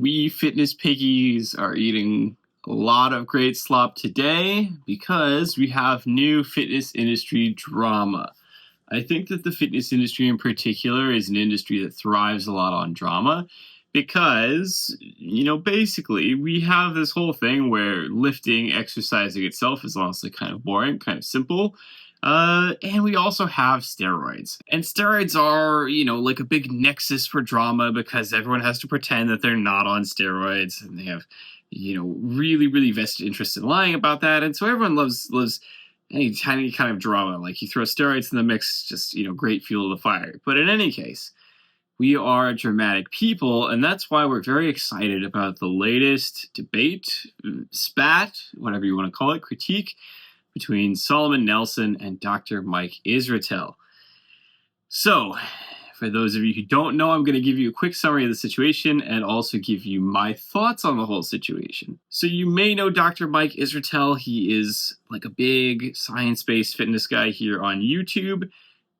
We fitness piggies are eating a lot of great slop today because we have new fitness industry drama. I think that the fitness industry in particular is an industry that thrives a lot on drama because, basically we have this whole thing where lifting, exercising itself is honestly kind of boring, kind of simple. And we also have steroids. And steroids are, like a big nexus for drama because everyone has to pretend that they're not on steroids and they have, really, really vested interest in lying about that. And so everyone loves any tiny kind of drama. Like you throw steroids in the mix, just, great fuel to the fire. But in any case, we are dramatic people, and that's why we're very excited about the latest debate, spat, whatever you want to call it, critique between Solomon Nelson and Dr. Mike Israetel. So, for those of you who don't know, I'm going to give you a quick summary of the situation and also give you my thoughts on the whole situation. So you may know Dr. Mike Israetel. He is like a big science-based fitness guy here on YouTube.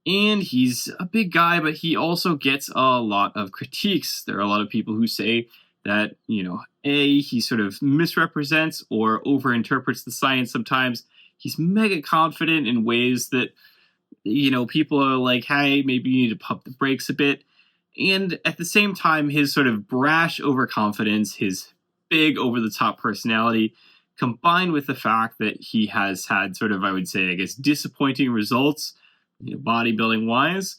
And he's a big guy, but he also gets a lot of critiques. There are a lot of people who say that, he sort of misrepresents or overinterprets the science sometimes. He's mega confident in ways that, people are like, hey, maybe you need to pump the brakes a bit. And at the same time, his sort of brash overconfidence, his big over-the-top personality, combined with the fact that he has had sort of, I would say, disappointing results, bodybuilding-wise,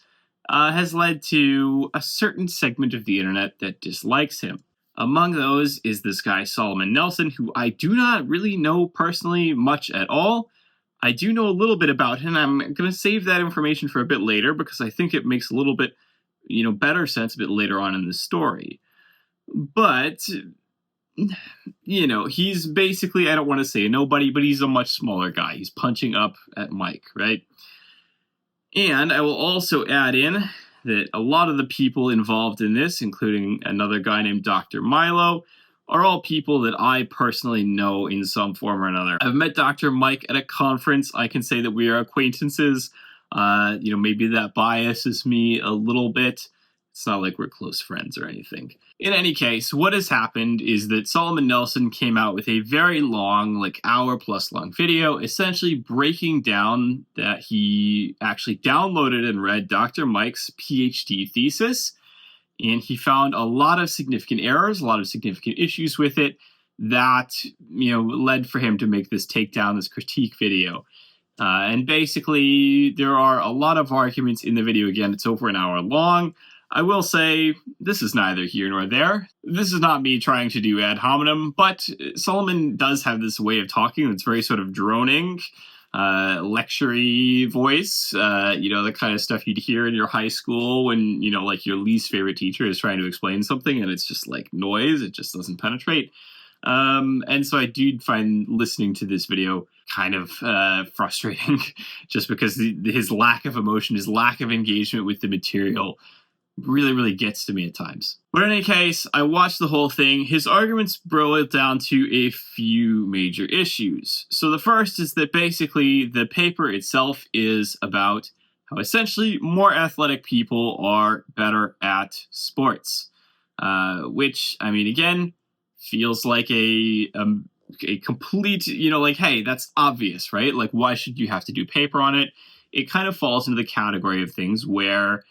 has led to a certain segment of the internet that dislikes him. Among those is this guy, Solomon Nelson, who I do not really know personally much at all. I do know a little bit about him. I'm going to save that information for a bit later because I think it makes a little bit, better sense a bit later on in the story. But, he's basically, I don't want to say a nobody, but he's a much smaller guy. He's punching up at Mike, right? And I will also add in that a lot of the people involved in this, including another guy named Dr. Milo, are all people that I personally know in some form or another. I've met Dr. Mike at a conference. I can say that we are acquaintances. Maybe that biases me a little bit. It's not like we're close friends or anything. In any case, what has happened is that Solomon Nelson came out with a very long, hour-plus long video, essentially breaking down that he actually downloaded and read Dr. Mike's PhD thesis, and he found a lot of significant errors, a lot of significant issues with it that, led for him to make this takedown, this critique video. And basically, there are a lot of arguments in the video. Again, it's over an hour long. I will say, this is neither here nor there. This is not me trying to do ad hominem, but Solomon does have this way of talking that's very sort of droning, lecture-y voice, the kind of stuff you'd hear in your high school when, your least favorite teacher is trying to explain something and it's just like noise, it just doesn't penetrate. And so I do find listening to this video kind of frustrating just because his lack of emotion, his lack of engagement with the material really, really gets to me at times. But in any case, I watched the whole thing. His arguments boil down to a few major issues. So the first is that basically the paper itself is about how essentially more athletic people are better at sports. Which, again, feels like a complete, hey, that's obvious, right? Like, why should you have to do paper on it? It kind of falls into the category of things where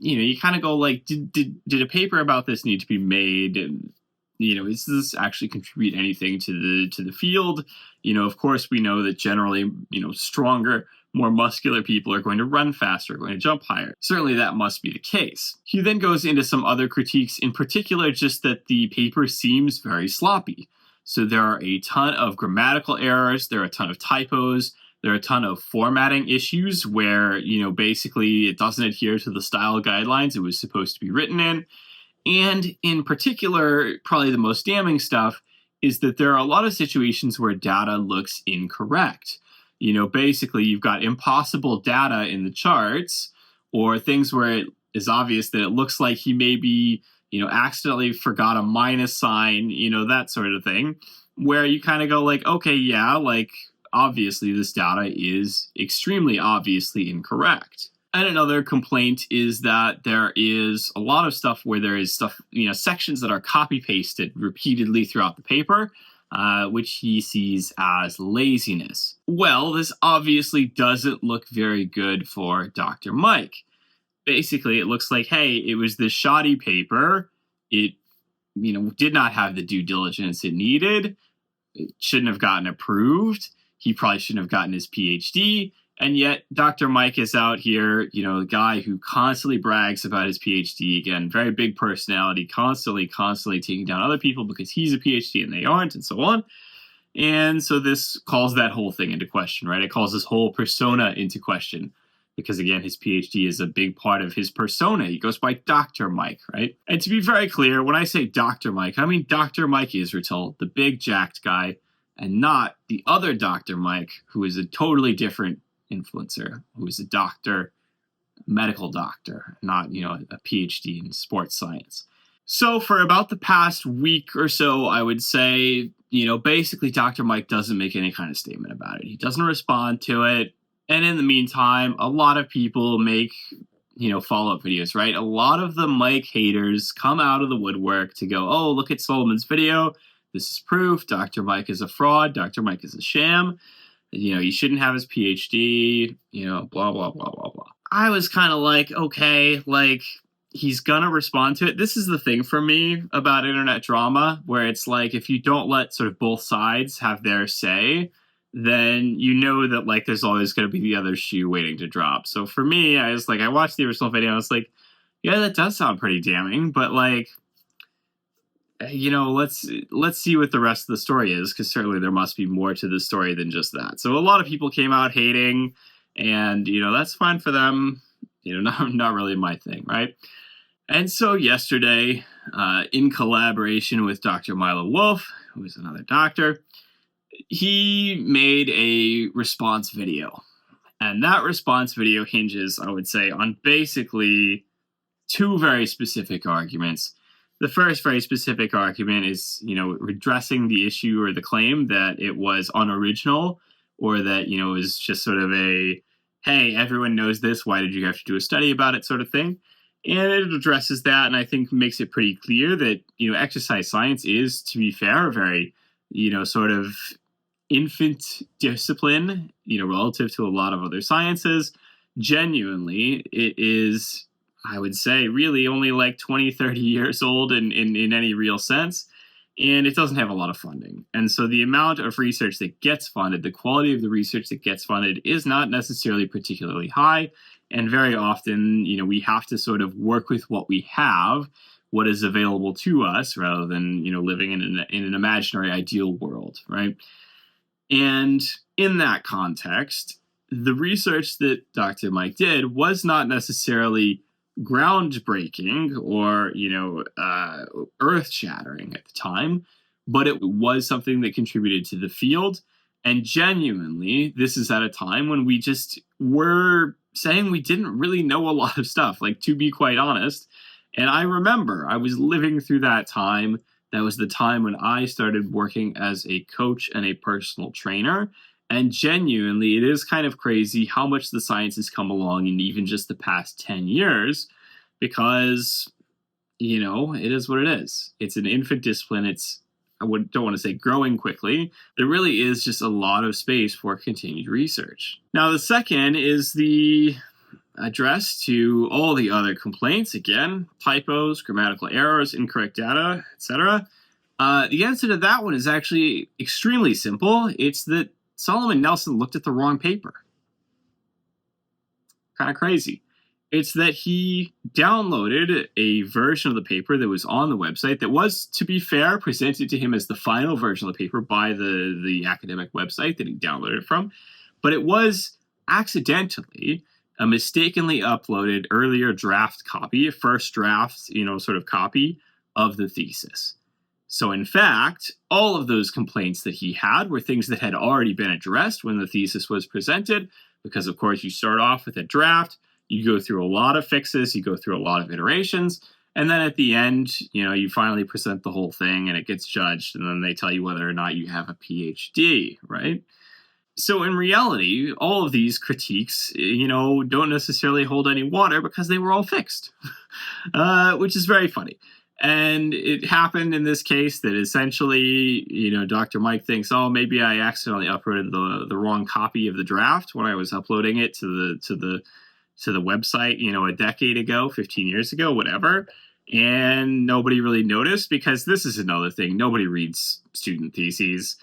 you kind of go did a paper about this need to be made? And, does this actually contribute anything to the field? Of course, we know that generally, stronger, more muscular people are going to run faster, going to jump higher. Certainly that must be the case. He then goes into some other critiques, in particular, just that the paper seems very sloppy. So there are a ton of grammatical errors, there are a ton of typos, there are a ton of formatting issues where, basically it doesn't adhere to the style guidelines it was supposed to be written in. And in particular, probably the most damning stuff is that there are a lot of situations where data looks incorrect. Basically you've got impossible data in the charts or things where it is obvious that it looks like he maybe, accidentally forgot a minus sign, that sort of thing, where you kind of go okay, yeah, obviously this data is extremely obviously incorrect. And another complaint is that there is a lot of stuff where there is stuff, sections that are copy pasted repeatedly throughout the paper, which he sees as laziness. Well, this obviously doesn't look very good for Dr. Mike. Basically, it looks like, hey, it was this shoddy paper. It, did not have the due diligence it needed. It shouldn't have gotten approved. He probably shouldn't have gotten his PhD. And yet, Dr. Mike is out here, the guy who constantly brags about his PhD. Again, very big personality, constantly taking down other people because he's a PhD and they aren't, and so on. And so this calls that whole thing into question, right? It calls his whole persona into question because, again, his PhD is a big part of his persona. He goes by Dr. Mike, right? And to be very clear, when I say Dr. Mike, I mean Dr. Mike Israetel, the big jacked guy, and not the other Dr. Mike, who is a totally different influencer, who is a doctor, medical doctor, not, a PhD in sports science. So for about the past week or so, I would say, basically Dr. Mike doesn't make any kind of statement about it. He doesn't respond to it. And in the meantime, a lot of people make, follow-up videos, right? A lot of the Mike haters come out of the woodwork to go, oh, look at Solomon's video. This is proof. Dr. Mike is a fraud. Dr. Mike is a sham. He shouldn't have his PhD, blah, blah, blah, blah, blah. I was kind of like, okay, he's going to respond to it. This is the thing for me about internet drama, where it's like, if you don't let sort of both sides have their say, then that there's always going to be the other shoe waiting to drop. So for me, I was like, I watched the original video. I was like, yeah, that does sound pretty damning, but let's see what the rest of the story is, because certainly there must be more to the story than just that. So a lot of people came out hating, and that's fine for them. Not really my thing, right? And so yesterday, in collaboration with Dr. Milo Wolf, who is another doctor, he made a response video. And that response video hinges, I would say, on basically two very specific arguments. The first very specific argument is, redressing the issue or the claim that it was unoriginal, or that, it was just sort of a, hey, everyone knows this, why did you have to do a study about it sort of thing? And it addresses that, and I think makes it pretty clear that, exercise science is, to be fair, a very, sort of infant discipline, relative to a lot of other sciences. Genuinely, it is, I would say, really only 20, 30 years old in any real sense. And it doesn't have a lot of funding. And so the amount of research that gets funded, the quality of the research that gets funded is not necessarily particularly high. And very often, we have to sort of work with what we have, what is available to us, rather than, living in an imaginary ideal world, right? And in that context, the research that Dr. Mike did was not necessarily groundbreaking or, earth-shattering at the time, but it was something that contributed to the field. And genuinely, this is at a time when we just were saying we didn't really know a lot of stuff, to be quite honest. And I remember I was living through that time. That was the time when I started working as a coach and a personal trainer. And genuinely, it is kind of crazy how much the science has come along in even just the past 10 years, because, it is what it is. It's an infant discipline. Don't want to say growing quickly. There really is just a lot of space for continued research. Now, the second is the address to all the other complaints. Again, typos, grammatical errors, incorrect data, etc. The answer to that one is actually extremely simple. It's that Solomon Nelson looked at the wrong paper. Kind of crazy. It's that he downloaded a version of the paper that was on the website that was, to be fair, presented to him as the final version of the paper by the academic website that he downloaded it from. But it was accidentally a mistakenly uploaded earlier draft copy, a first draft, sort of copy of the thesis. So in fact, all of those complaints that he had were things that had already been addressed when the thesis was presented, because of course you start off with a draft, you go through a lot of fixes, you go through a lot of iterations, and then at the end, you finally present the whole thing and it gets judged, and then they tell you whether or not you have a PhD, right? So in reality, all of these critiques, don't necessarily hold any water because they were all fixed, which is very funny. And it happened in this case that essentially, Dr. Mike thinks, oh, maybe I accidentally uploaded the wrong copy of the draft when I was uploading it to the website, a decade ago, 15 years ago, whatever. And nobody really noticed, because this is another thing. Nobody reads student theses.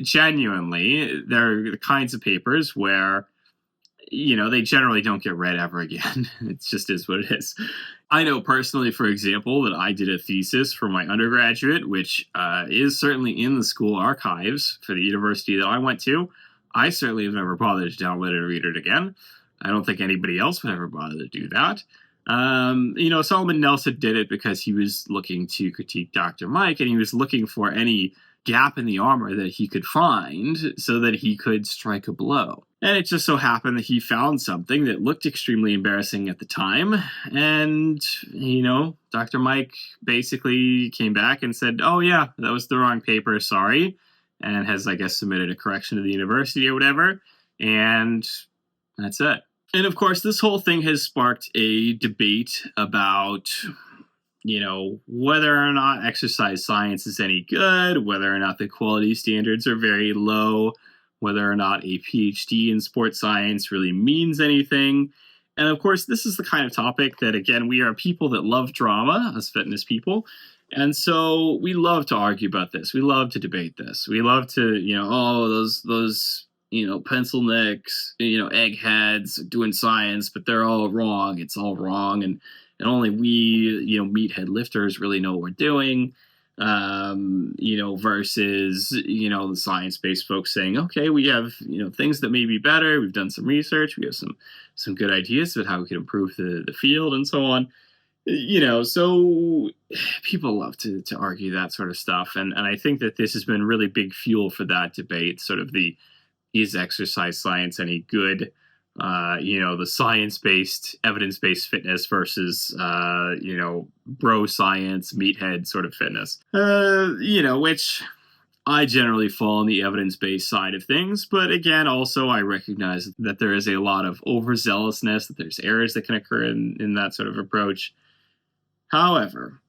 Genuinely, they're the kinds of papers where, they generally don't get read ever again. It just is what it is. I know personally, for example, that I did a thesis for my undergraduate, which is certainly in the school archives for the university that I went to. I certainly have never bothered to download it or read it again. I don't think anybody else would ever bother to do that. Solomon Nelson did it because he was looking to critique Dr. Mike, and he was looking for any gap in the armor that he could find so that he could strike a blow. And it just so happened that he found something that looked extremely embarrassing at the time. And, Dr. Mike basically came back and said, oh, yeah, that was the wrong paper. Sorry. And has, I guess, submitted a correction to the university or whatever. And that's it. And of course, this whole thing has sparked a debate about, whether or not exercise science is any good, whether or not the quality standards are very low, whether or not a PhD in sports science really means anything. And of course, this is the kind of topic that, again, we are people that love drama as fitness people. And so we love to argue about this. We love to debate this. We love to, those pencil necks, eggheads doing science, but they're all wrong. It's all wrong. And only we, meathead lifters really know what we're doing, versus, the science-based folks saying, okay, we have, things that may be better. We've done some research. We have some good ideas about how we can improve the field and so on. So people love to argue that sort of stuff. And I think that this has been really big fuel for that debate, sort of is exercise science any good? The science-based, evidence-based fitness versus, bro science, meathead sort of fitness. Which I generally fall on the evidence-based side of things. But again, also I recognize that there is a lot of overzealousness, that there's errors that can occur in that sort of approach. However,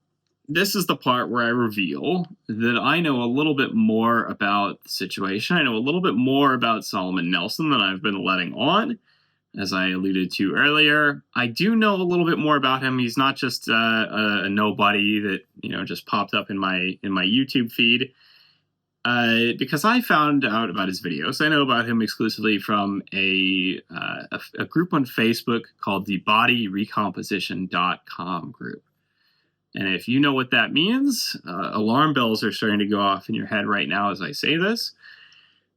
this is the part where I reveal that I know a little bit more about the situation. I know a little bit more about Solomon Nelson than I've been letting on. As I alluded to earlier, I do know a little bit more about him. He's not just a nobody that just popped up in my YouTube feed. Because I found out about his videos. I know about him exclusively from a group on Facebook called the bodyrecomposition.com group. And if you know what that means, alarm bells are starting to go off in your head right now as I say this.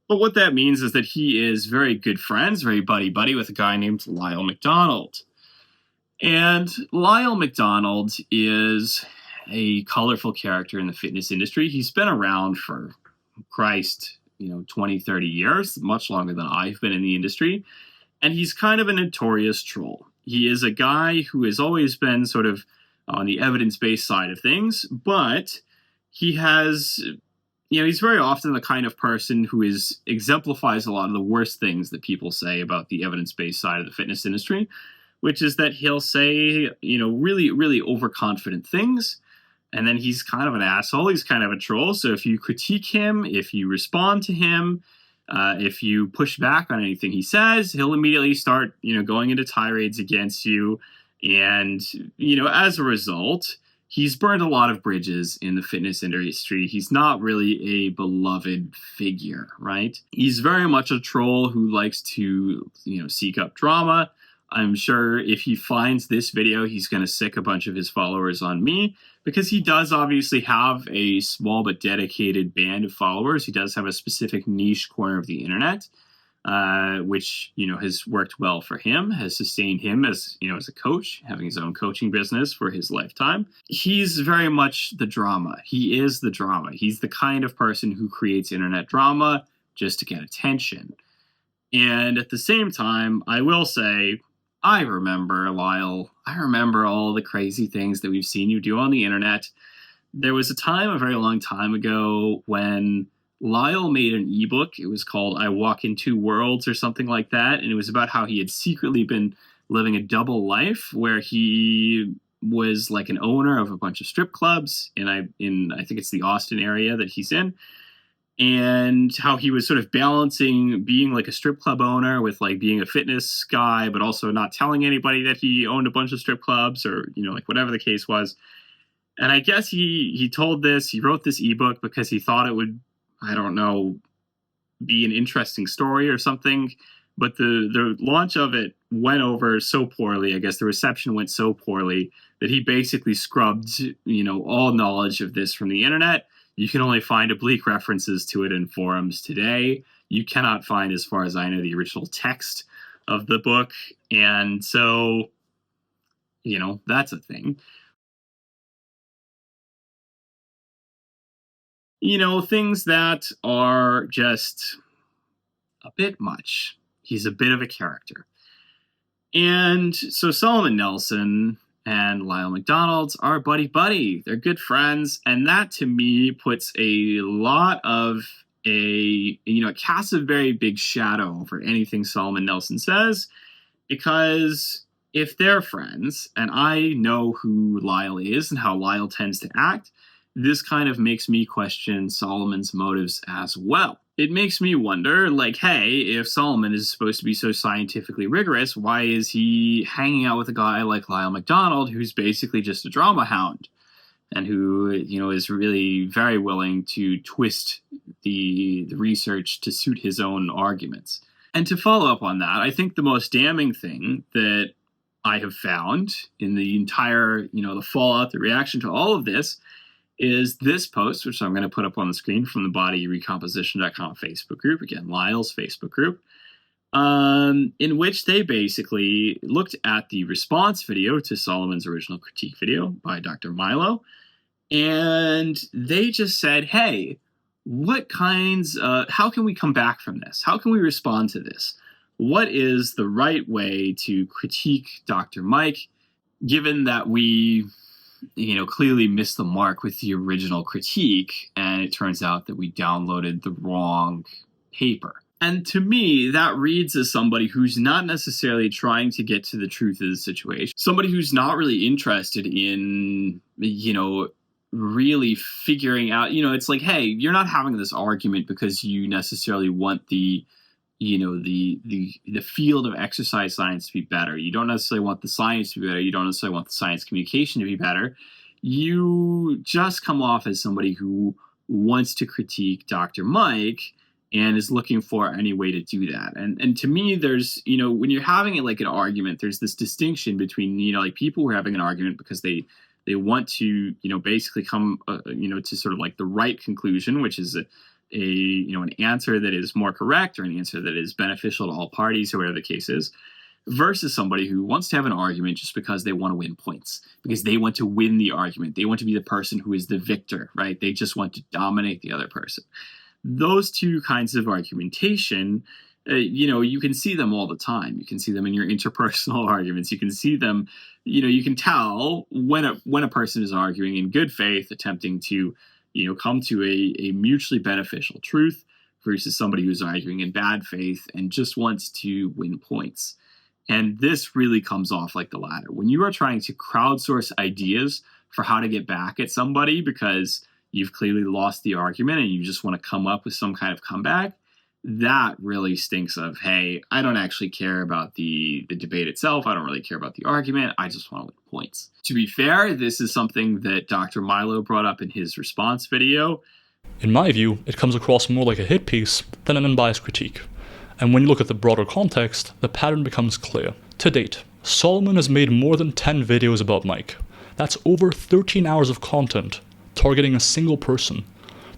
But what that means is that he is very good friends, very buddy-buddy with a guy named Lyle McDonald. And Lyle McDonald is a colorful character in the fitness industry. He's been around for, 20, 30 years, much longer than I've been in the industry. And he's kind of a notorious troll. He is a guy who has always been sort of on the evidence-based side of things, but he has... he's very often the kind of person who exemplifies a lot of the worst things that people say about the evidence-based side of the fitness industry, which is that he'll say, really, really overconfident things. And then he's kind of an asshole. He's kind of a troll. So if you critique him, if you respond to him, if you push back on anything he says, he'll immediately start, going into tirades against you. And, as a result, he's burned a lot of bridges in the fitness industry. He's not really a beloved figure, right? He's very much a troll who likes to, seek up drama. I'm sure if he finds this video, he's going to sick a bunch of his followers on me, because he does obviously have a small but dedicated band of followers. He does have a specific niche corner of the internet, which, has worked well for him, has sustained him as a coach, having his own coaching business for his lifetime. He's very much the drama. He is the drama. He's the kind of person who creates internet drama just to get attention. And at the same time, I will say, I remember, Lyle, I remember all the crazy things that we've seen you do on the internet. There was a time, a very long time ago, when Lyle made an ebook. It was called I Walk in Two Worlds or something like that. And it was about how he had secretly been living a double life where he was like an owner of a bunch of strip clubs I think it's the Austin area that he's in, and how he was sort of balancing being like a strip club owner with like being a fitness guy, but also not telling anybody that he owned a bunch of strip clubs or, like whatever the case was. And I guess he wrote this ebook because he thought it would, I don't know, be an interesting story or something. But the launch of it went over so poorly. I guess the reception went so poorly that he basically scrubbed, all knowledge of this from the internet. You can only find oblique references to it in forums today. You cannot find, as far as I know, the original text of the book. And so, that's a thing. Things that are just a bit much. He's a bit of a character. And so Solomon Nelson and Lyle McDonald are buddy-buddy. They're good friends. And that, to me, puts a lot of it casts a very big shadow over anything Solomon Nelson says. Because if they're friends, and I know who Lyle is and how Lyle tends to act, this kind of makes me question Solomon's motives as well. It makes me wonder, hey, if Solomon is supposed to be so scientifically rigorous, why is he hanging out with a guy like Lyle McDonald, who's basically just a drama hound, and who, is really very willing to twist the research to suit his own arguments? And to follow up on that, I think the most damning thing that I have found in the entire, the fallout, the reaction to all of this, is this post, which I'm going to put up on the screen from the bodyrecomposition.com Facebook group, again, Lyle's Facebook group, in which they basically looked at the response video to Solomon's original critique video by Dr. Milo, and they just said, hey, how can we come back from this? How can we respond to this? What is the right way to critique Dr. Mike, given that we clearly missed the mark with the original critique, and it turns out that we downloaded the wrong paper. And to me, that reads as somebody who's not necessarily trying to get to the truth of the situation. Somebody who's not really interested in, really figuring out, it's like, hey, you're not having this argument because you necessarily want the field of exercise science to be better. You don't necessarily want the science to be better. You don't necessarily want the science communication to be better. You just come off as somebody who wants to critique Dr. Mike and is looking for any way to do that. And to me, there's, when you're having it like an argument, there's this distinction between, people who are having an argument because they want to, basically come, to sort of like the right conclusion, which is an answer that is more correct or an answer that is beneficial to all parties or whatever the case is, versus somebody who wants to have an argument just because they want to win points, because they want to win the argument. They want to be the person who is the victor, right? They just want to dominate the other person. Those two kinds of argumentation, you can see them all the time. You can see them in your interpersonal arguments. You can see them, you can tell when a person is arguing in good faith, attempting to come to a mutually beneficial truth versus somebody who's arguing in bad faith and just wants to win points. And this really comes off like the latter. When you are trying to crowdsource ideas for how to get back at somebody because you've clearly lost the argument and you just want to come up with some kind of comeback, that really stinks of, hey, I don't actually care about the debate itself. I don't really care about the argument. I just want to win points. To be fair, this is something that Dr. Milo brought up in his response video. In my view, it comes across more like a hit piece than an unbiased critique. And when you look at the broader context, the pattern becomes clear. To date, Solomon has made more than 10 videos about Mike. That's over 13 hours of content, targeting a single person.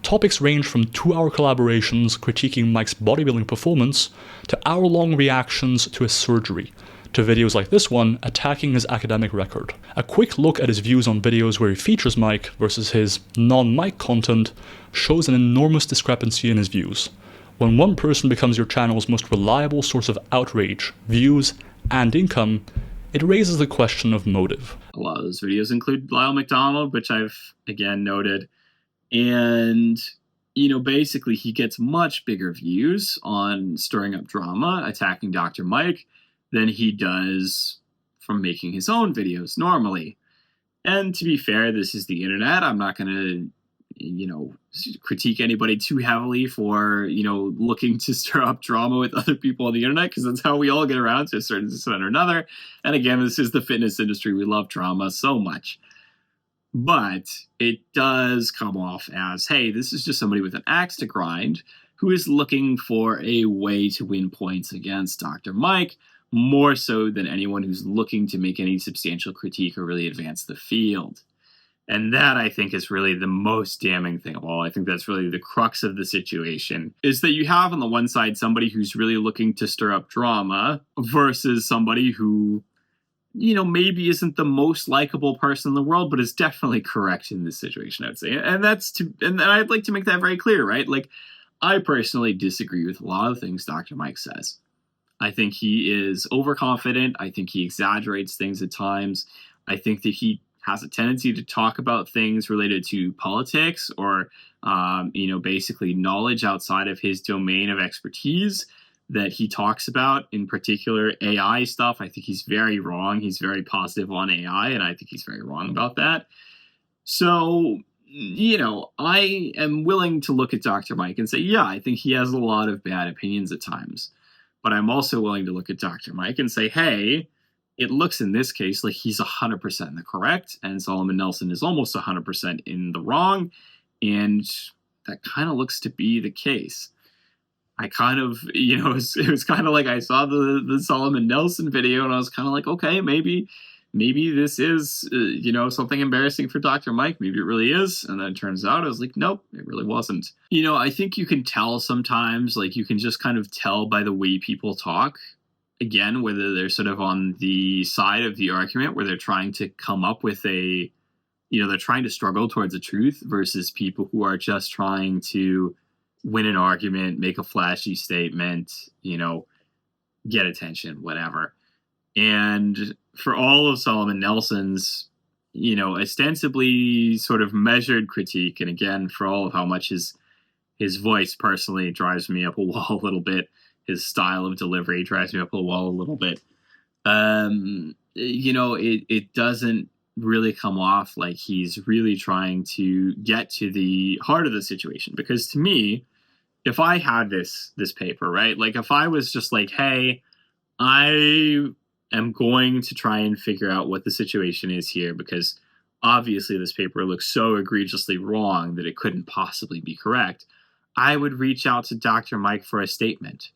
Topics range from 2-hour collaborations critiquing Mike's bodybuilding performance to hour-long reactions to his surgery, to videos like this one attacking his academic record. A quick look at his views on videos where he features Mike versus his non-Mike content shows an enormous discrepancy in his views. When one person becomes your channel's most reliable source of outrage, views, and income, it raises the question of motive. A lot of those videos include Lyle McDonald, which I've again noted. And, basically he gets much bigger views on stirring up drama, attacking Dr. Mike, than he does from making his own videos normally. And to be fair, this is the internet. I'm not going to, critique anybody too heavily for, looking to stir up drama with other people on the internet, because that's how we all get around to a certain extent or another. And again, this is the fitness industry. We love drama so much. But it does come off as, hey, this is just somebody with an axe to grind who is looking for a way to win points against Dr. Mike, more so than anyone who's looking to make any substantial critique or really advance the field. And that, I think, is really the most damning thing of all. I think that's really the crux of the situation, is that you have on the one side somebody who's really looking to stir up drama versus somebody who, maybe isn't the most likable person in the world, but is definitely correct in this situation, I'd say. And and I'd like to make that very clear, right? Like, I personally disagree with a lot of things Dr. Mike says. I think he is overconfident. I think he exaggerates things at times. I think that he has a tendency to talk about things related to politics or, basically knowledge outside of his domain of expertise that he talks about, in particular AI stuff. I think he's very wrong. He's very positive on AI, and I think he's very wrong about that. So, I am willing to look at Dr. Mike and say, yeah, I think he has a lot of bad opinions at times. But I'm also willing to look at Dr. Mike and say, hey, it looks in this case like he's 100% in the correct, and Solomon Nelson is almost 100% in the wrong, and that kind of looks to be the case. I kind of, it was kind of like I saw the Solomon Nelson video, and I was kind of like, okay, maybe this is, something embarrassing for Dr. Mike. Maybe it really is. And then it turns out I was like, nope, it really wasn't. I think you can tell sometimes, like you can just kind of tell by the way people talk, again, whether they're sort of on the side of the argument where they're trying to come up with they're trying to struggle towards the truth versus people who are just trying to win an argument, make a flashy statement, get attention, whatever. And for all of Solomon Nelson's, ostensibly sort of measured critique, and again, for all of how much his voice personally drives me up a wall a little bit, his style of delivery drives me up a wall a little bit. It doesn't really come off like he's really trying to get to the heart of the situation. Because to me, if I had this paper, right, like if I was just like, hey, I am going to try and figure out what the situation is here, because obviously this paper looks so egregiously wrong that it couldn't possibly be correct, I would reach out to Dr. Mike for a statement.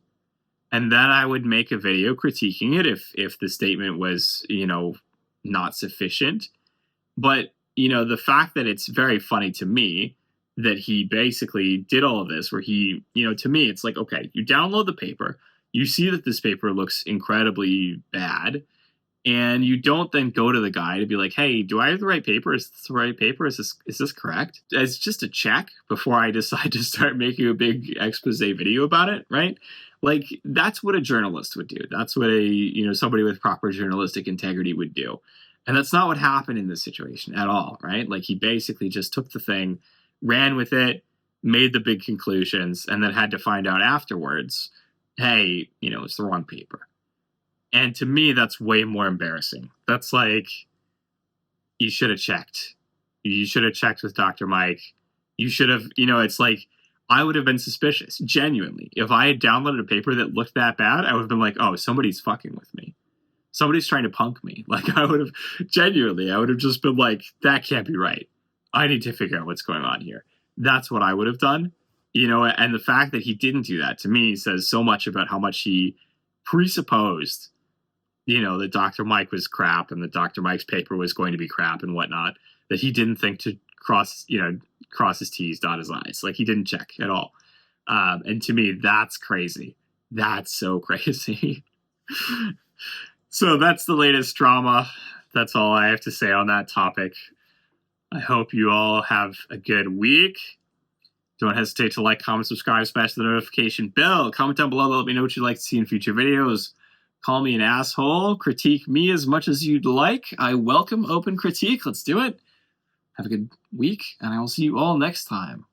And then I would make a video critiquing it if the statement was, not sufficient. But, the fact that it's very funny to me that he basically did all of this where he, to me, it's like, okay, you download the paper, you see that this paper looks incredibly bad, and you don't then go to the guy to be like, hey, do I have the right paper? Is this the right paper? Is this correct? As just a check before I decide to start making a big expose video about it, right? Like, that's what a journalist would do. That's what somebody with proper journalistic integrity would do. And that's not what happened in this situation at all, right? Like, he basically just took the thing, ran with it, made the big conclusions, and then had to find out afterwards, hey, it's the wrong paper. And to me, that's way more embarrassing. That's like, you should have checked. You should have checked with Dr. Mike. You should have, it's like, I would have been suspicious, genuinely. If I had downloaded a paper that looked that bad, I would have been like, oh, somebody's fucking with me. Somebody's trying to punk me. Like, I would have just been like, that can't be right. I need to figure out what's going on here. That's what I would have done. And the fact that he didn't do that, to me, says so much about how much he presupposed, that Dr. Mike was crap and that Dr. Mike's paper was going to be crap and whatnot, that he didn't think to cross his T's, dot his I's. Like, he didn't check at all. And to me, that's crazy. That's so crazy. So that's the latest drama. That's all I have to say on that topic. I hope you all have a good week. Don't hesitate to like, comment, subscribe, smash the notification bell. Comment down below. Let me know what you'd like to see in future videos. Call me an asshole. Critique me as much as you'd like. I welcome open critique. Let's do it. Have a good week, and I will see you all next time.